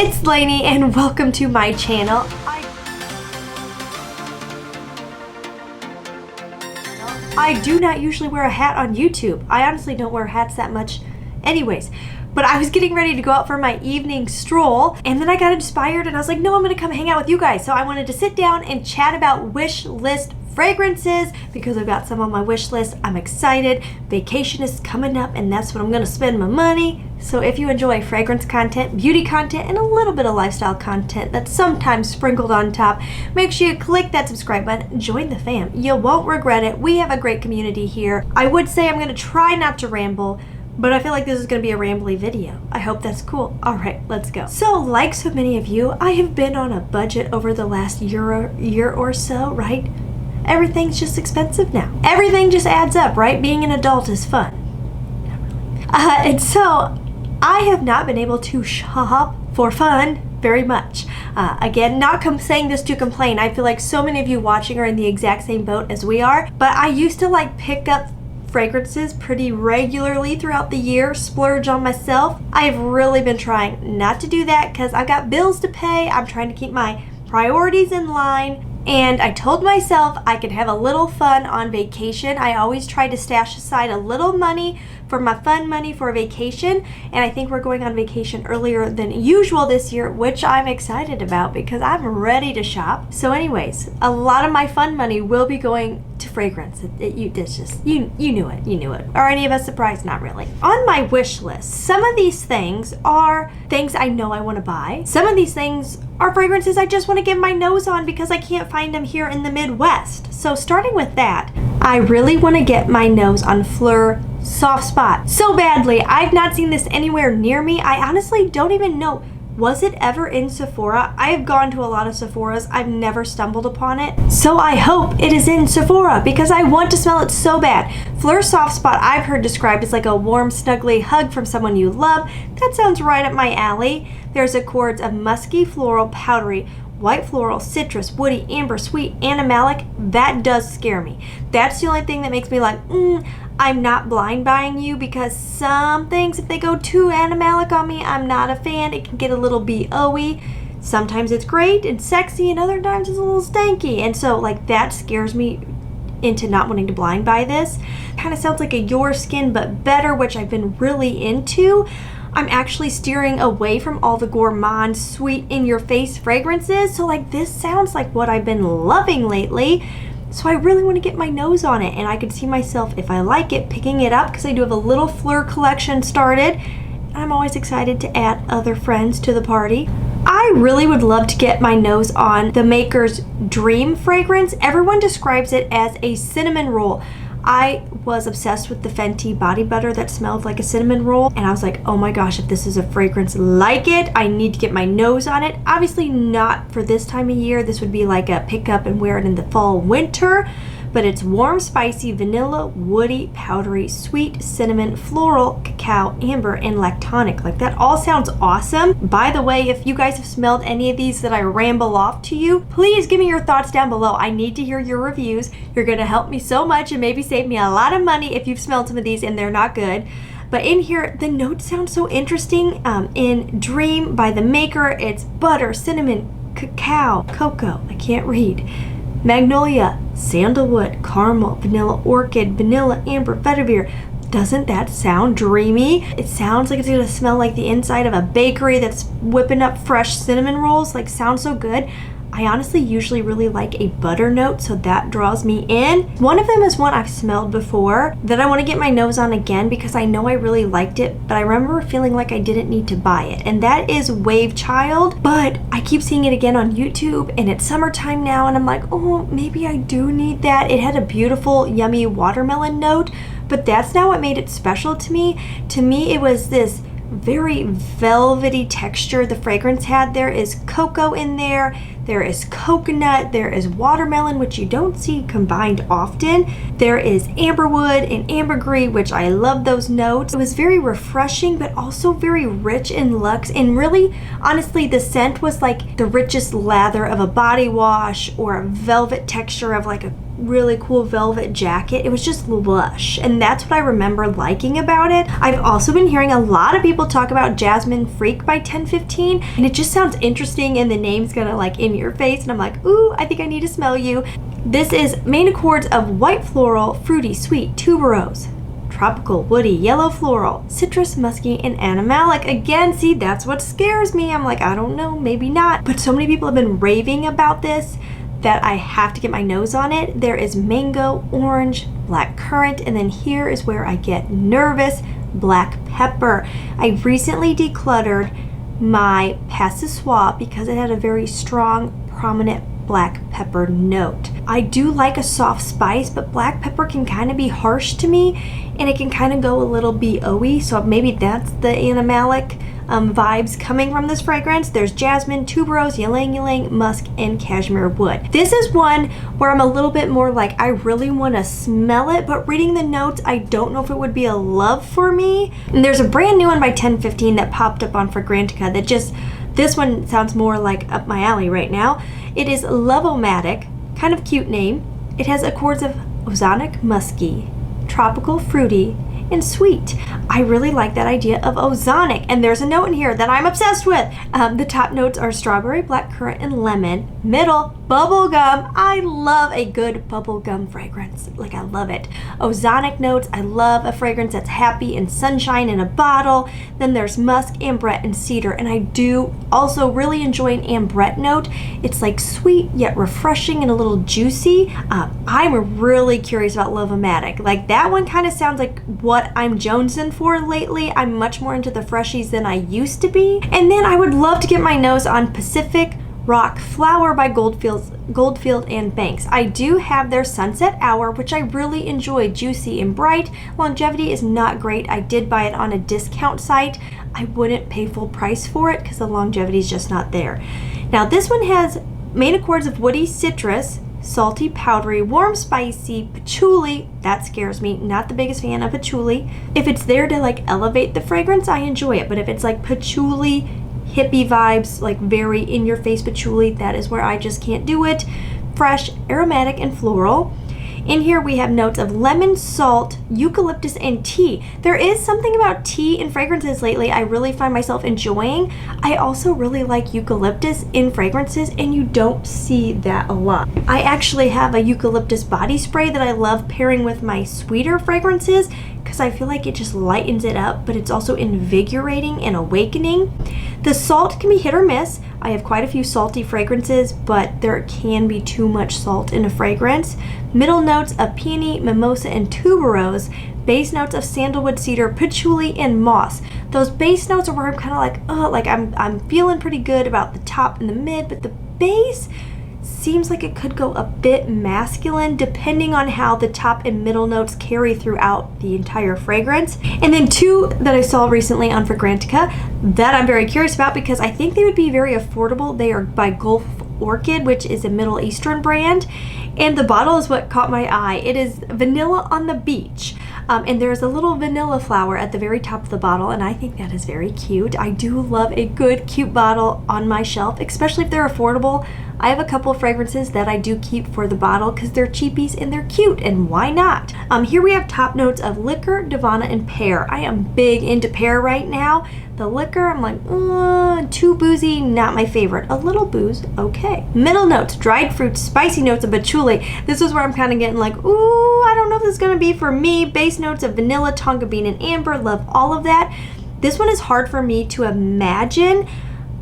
it's Laynie and welcome to my channel. I do not usually wear a hat on YouTube. I honestly don't wear hats that much anyways. But I was getting ready to go out for my evening stroll and then I got inspired and I was like, no, I'm gonna come hang out with you guys. So I wanted to sit down and chat about wish list fragrances because I've got some on my wish list. I'm excited. Vacation is coming up and that's when I'm gonna spend my money. So if you enjoy fragrance content, beauty content, and a little bit of lifestyle content that's sometimes sprinkled on top, make sure you click that subscribe button, join the fam. You won't regret it. We have a great community here. I would say I'm gonna try not to ramble, but I feel like this is going to be a rambly video. I hope that's cool. All right, let's go. So like so many of you, I have been on a budget over the last year or so, right? Everything's just expensive now. Everything just adds up, right? Being an adult is fun. Not really. And so I have not been able to shop for fun very much. Again, not saying this to complain. I feel like so many of you watching are in the exact same boat as we are, but I used to like pick up fragrances pretty regularly throughout the year, splurge on myself. I've really been trying not to do that because I've got bills to pay. I'm trying to keep my priorities in line. And I told myself I could have a little fun on vacation. I always try to stash aside a little money for my fun money for a vacation. And I think we're going on vacation earlier than usual this year, which I'm excited about because I'm ready to shop. So anyways, a lot of my fun money will be going to fragrance. You knew it. Are any of us surprised? Not really. On my wish list, some of these things are things I know I want to buy. Some of these things are fragrances I just want to get my nose on because I can't find them here in the Midwest. So starting with that, I really want to get my nose on Fleur Soft Spot so badly. I've not seen this anywhere near me. I honestly don't even know. Was it ever in Sephora? I've gone to a lot of Sephoras. I've never stumbled upon it. So I hope it is in Sephora because I want to smell it so bad. Fleur Soft Spot I've heard described as like a warm, snuggly hug from someone you love. That sounds right up my alley. There's accords of musky, floral, powdery, white floral, citrus, woody, amber, sweet, animalic. That does scare me. That's the only thing that makes me like, I'm not blind buying you because some things, if they go too animalic on me, I'm not a fan. It can get a little BO-y. Sometimes it's great and sexy and other times it's a little stanky. And so like that scares me into not wanting to blind buy this. Kind of sounds like a Your Skin but better, which I've been really into. I'm actually steering away from all the gourmand, sweet, in-your-face fragrances. So like this sounds like what I've been loving lately. So I really want to get my nose on it and I could see myself, if I like it, picking it up because I do have a little Fleur collection started. I'm always excited to add other friends to the party. I really would love to get my nose on the Maker's Dream fragrance. Everyone describes it as a cinnamon roll. I was obsessed with the Fenty body butter that smelled like a cinnamon roll and I was like, oh my gosh, if this is a fragrance like it, I need to get my nose on it. Obviously not for this time of year. This would be like a pick up and wear it in the fall, winter. But it's warm, spicy, vanilla, woody, powdery, sweet, cinnamon, floral, cacao, amber, and lactonic. Like that all sounds awesome. By the way, if you guys have smelled any of these that I ramble off to you, please give me your thoughts down below. I need to hear your reviews. You're gonna help me so much and maybe save me a lot of money if you've smelled some of these and they're not good. But in here, the notes sound so interesting. In Dream by the Maker, it's butter, cinnamon, cacao, cocoa, I can't read, magnolia, sandalwood, caramel, vanilla orchid, vanilla, amber, vetiver. Doesn't that sound dreamy? It sounds like it's gonna smell like the inside of a bakery that's whipping up fresh cinnamon rolls. Like, sounds so good. I honestly usually really like a butter note, so that draws me in. One of them is one I've smelled before that I want to get my nose on again because I know I really liked it, but I remember feeling like I didn't need to buy it, and that is Wave Child. But I keep seeing it again on YouTube, and it's summertime now, and I'm like, oh, maybe I do need that. It had a beautiful, yummy watermelon note, but that's not what made it special to me. To me, it was this very velvety texture the fragrance had. There is cocoa in there. There is coconut, there is watermelon, which you don't see combined often. There is amberwood and ambergris, which I love those notes. It was very refreshing, but also very rich in luxe. And really, honestly, the scent was like the richest lather of a body wash or a velvet texture of like a really cool velvet jacket. It was just lush, and that's what I remember liking about it. I've also been hearing a lot of people talk about Jasmine Freak by 1015, and it just sounds interesting, and the name's gonna like in your face, and I'm like, ooh, I think I need to smell you. This is main accords of white floral, fruity, sweet, tuberose, tropical, woody, yellow floral, citrus, musky, and animalic. Again, see, that's what scares me. I'm like, I don't know, maybe not. But so many people have been raving about this that I have to get my nose on it. There is mango, orange, black currant, and then here is where I get nervous, black pepper. I recently decluttered my Pas de Soie because it had a very strong, prominent black pepper note. I do like a soft spice, but black pepper can kind of be harsh to me, and it can kind of go a little BO-y, so maybe that's the animalic vibes coming from this fragrance. There's jasmine, tuberose, ylang ylang, musk, and cashmere wood. This is one where I'm a little bit more like, I really want to smell it, but reading the notes, I don't know if it would be a love for me. And there's a brand new one by 1015 that popped up on Fragrantica that just, this one sounds more like up my alley right now. It is Love-O-Matic, kind of cute name. It has accords of ozonic, musky, tropical, fruity, and sweet. I really like that idea of ozonic, and there's a note in here that I'm obsessed with. The top notes are strawberry, black currant, and lemon. Middle, bubblegum. I love a good bubblegum fragrance. Like, I love it. Ozonic notes. I love a fragrance that's happy and sunshine in a bottle. Then there's musk, ambrette, and cedar, and I do also really enjoy an ambrette note. It's like sweet yet refreshing and a little juicy. I'm really curious about Love-O-Matic. Like, that one kind of sounds like what I'm jonesing for lately. I'm much more into the freshies than I used to be. And then I would love to get my nose on Pacific Rock Flower by Goldfield and Banks. I do have their Sunset Hour, which I really enjoy, juicy and bright. Longevity is not great. I did buy it on a discount site. I wouldn't pay full price for it because the longevity is just not there. Now this one has main accords of woody, citrus, salty, powdery, warm, spicy, patchouli. That scares me. Not the biggest fan of patchouli. If it's there to like elevate the fragrance, I enjoy it. But if it's like patchouli, hippie vibes, like very in your face patchouli, that is where I just can't do it. Fresh, aromatic, and floral. In here we have notes of lemon, salt, eucalyptus, and tea. There is something about tea in fragrances lately I really find myself enjoying. I also really like eucalyptus in fragrances, and you don't see that a lot. I actually have a eucalyptus body spray that I love pairing with my sweeter fragrances because I feel like it just lightens it up, but it's also invigorating and awakening. The salt can be hit or miss. I have quite a few salty fragrances, but there can be too much salt in a fragrance. Middle notes of peony, mimosa, and tuberose. Base notes of sandalwood, cedar, patchouli, and moss. Those base notes are where I'm kind of like, oh, like I'm feeling pretty good about the top and the mid, but the base seems like it could go a bit masculine depending on how the top and middle notes carry throughout the entire fragrance. And then two that I saw recently on Fragrantica that I'm very curious about because I think they would be very affordable. They are by Gulf Orchid, which is a Middle Eastern brand, and the bottle is what caught my eye. It is Vanilla on the Beach. And there's a little vanilla flower at the very top of the bottle, and I think that is very cute. I do love a good cute bottle on my shelf, especially if they're affordable. I have a couple of fragrances that I do keep for the bottle because they're cheapies and they're cute, and why not? Here we have top notes of liquor, Divana, and pear. I am big into pear right now. The liquor, I'm like, too boozy, not my favorite. A little booze, okay. Middle notes, dried fruits, spicy notes of patchouli. This is where I'm kind of getting like, ooh, I don't know if this is gonna be for me. Base notes of vanilla, tonka bean, and amber, love all of that. This one is hard for me to imagine.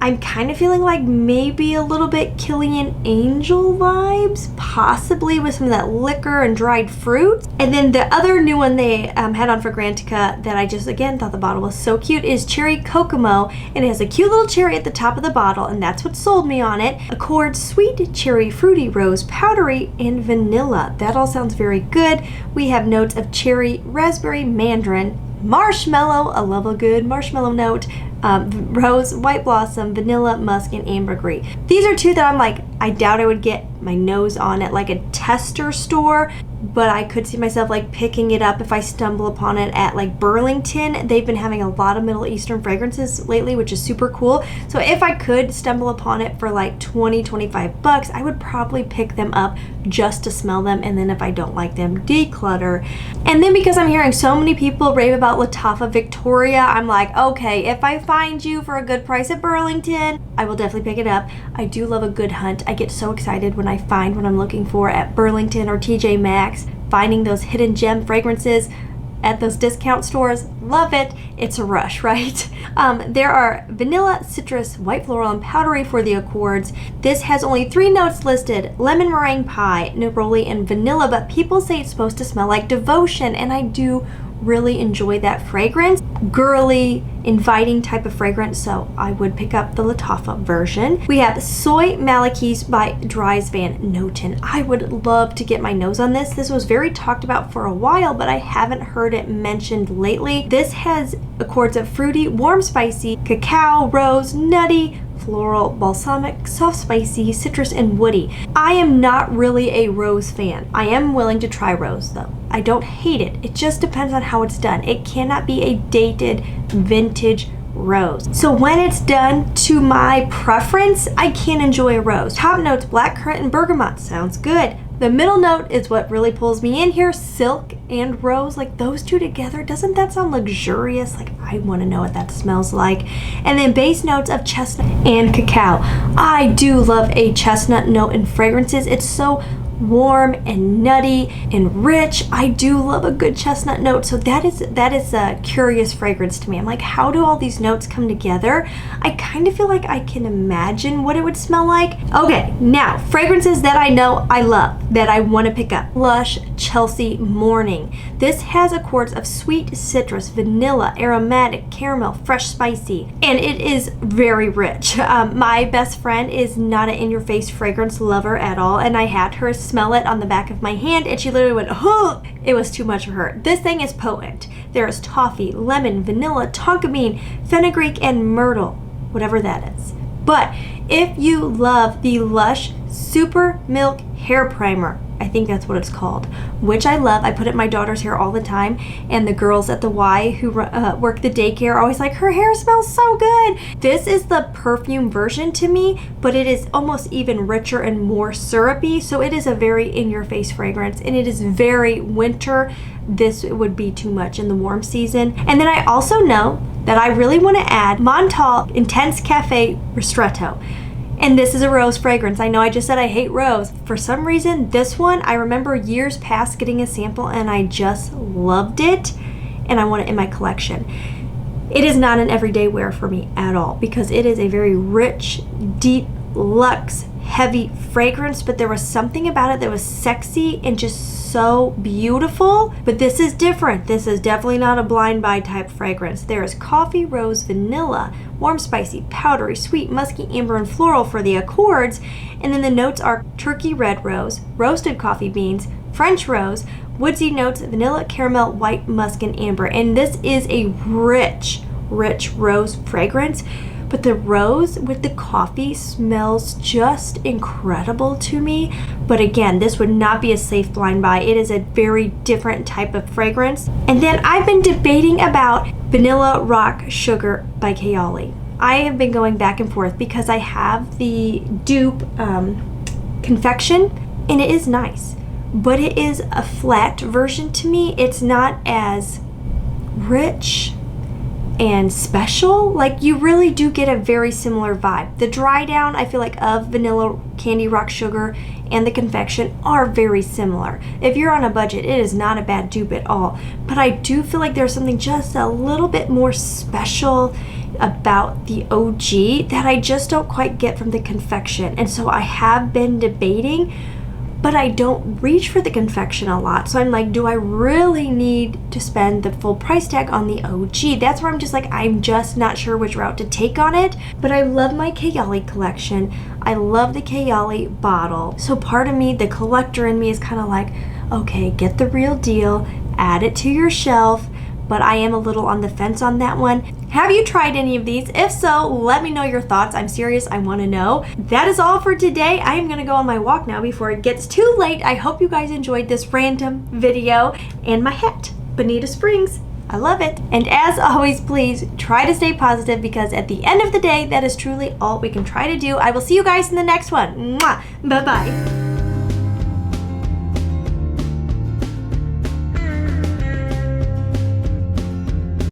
I'm kind of feeling like maybe a little bit Killian Angel vibes, possibly with some of that liquor and dried fruit. And then the other new one they had on Fragrantica that I just, again, thought the bottle was so cute is Cherry Kokomo. And it has a cute little cherry at the top of the bottle, and that's what sold me on it. Accord sweet, cherry, fruity, rose, powdery, and vanilla. That all sounds very good. We have notes of cherry, raspberry, mandarin, marshmallow, I love a good marshmallow note, rose, white blossom, vanilla, musk, and ambergris. These are two that I'm like, I doubt I would get my nose on at like a tester store, but I could see myself like picking it up if I stumble upon it at like Burlington. They've been having a lot of Middle Eastern fragrances lately, which is super cool. So if I could stumble upon it for like $20-25, I would probably pick them up just to smell them, and then if I don't like them, declutter. And then because I'm hearing so many people rave about Lattafa Victoria, I'm like, okay, if I find you for a good price at Burlington, I will definitely pick it up. I do love a good hunt. I get so excited when I find what I'm looking for at Burlington or TJ Maxx, finding those hidden gem fragrances at those discount stores. Love it. It's a rush, right? There are vanilla, citrus, white floral, and powdery for the Accords. This has only 3 notes listed: lemon meringue pie, neroli, and vanilla, but people say it's supposed to smell like devotion, and I do really enjoy that fragrance. Girly, inviting type of fragrance, so I would pick up the Lattafa version. We have Soy Malakis by Dries Van Noten. I would love to get my nose on this. This was very talked about for a while, but I haven't heard it mentioned lately. This has accords of fruity, warm, spicy, cacao, rose, nutty, floral, balsamic, soft, spicy, citrus, and woody. I am not really a rose fan. I am willing to try rose though. I don't hate it. It just depends on how it's done. It cannot be a dated vintage rose. So when it's done to my preference, I can enjoy a rose. Top notes: blackcurrant and bergamot. Sounds good. The middle note is what really pulls me in here: silk and rose. Like those two together, doesn't that sound luxurious? Like I want to know what that smells like. And then base notes of chestnut and cacao. I do love a chestnut note in fragrances. It's so warm and nutty and rich. I do love a good chestnut note, so that is a curious fragrance to me. I'm like, how do all these notes come together? I kind of feel like I can imagine what it would smell like. Okay, now fragrances that I know I love that I want to pick up. Lush Chelsea Morning. This has accords of sweet citrus, vanilla, aromatic, caramel, fresh, spicy, and it is very rich. My best friend is not an in-your-face fragrance lover at all, and I had her smell it on the back of my hand, and she literally went, oh, it was too much for her. This thing is potent. There is toffee, lemon, vanilla, tonka bean, fenugreek, and myrtle, whatever that is. But if you love the Lush Super Milk Hair Primer, I think that's what it's called, which I love. I put it in my daughter's hair all the time, and the girls at the Y who work the daycare are always like, her hair smells so good. This is the perfume version to me, but it is almost even richer and more syrupy, so it is a very in-your-face fragrance, and it is very winter. This would be too much in the warm season. And then I also know that I really want to add Montal Intense Cafe Ristretto. And this is a rose fragrance. I know I just said I hate rose. For some reason, this one, I remember years past getting a sample and I just loved it, and I want it in my collection. It is not an everyday wear for me at all because it is a very rich, deep, luxe, heavy fragrance, but there was something about it that was sexy and just so beautiful. But this is different. This is definitely not a blind buy type fragrance. There is coffee, rose, vanilla, warm, spicy, powdery, sweet, musky, amber, and floral for the Accords. And then the notes are turkey red rose, roasted coffee beans, French rose, woodsy notes, vanilla, caramel, white, musk, and amber. And this is a rich, rich rose fragrance. But the rose with the coffee smells just incredible to me. But again, this would not be a safe blind buy. It is a very different type of fragrance. And then I've been debating about Vanilla Rock Sugar by Kayali. I have been going back and forth because I have the dupe confection, and it is nice. But it is a flat version to me. It's not as rich and special. Like, you really do get a very similar vibe. The dry down, I feel like, of Vanilla Candy Rock Sugar and the confection are very similar. If you're on a budget, it is not a bad dupe at all. But I do feel like there's something just a little bit more special about the OG that I just don't quite get from the confection. And so I have been debating, but I don't reach for the confection a lot. So I'm like, do I really need to spend the full price tag on the OG? That's where I'm just like, I'm just not sure which route to take on it. But I love my Kayali collection. I love the Kayali bottle. So part of me, the collector in me, is kind of like, okay, get the real deal, add it to your shelf. But I am a little on the fence on that one. Have you tried any of these? If so, let me know your thoughts. I'm serious, I want to know. That is all for today. I am going to go on my walk now before it gets too late. I hope you guys enjoyed this random video and my hat, Bonita Springs. I love it. And as always, please try to stay positive, because at the end of the day, that is truly all we can try to do. I will see you guys in the next one. Mwah! Bye-bye.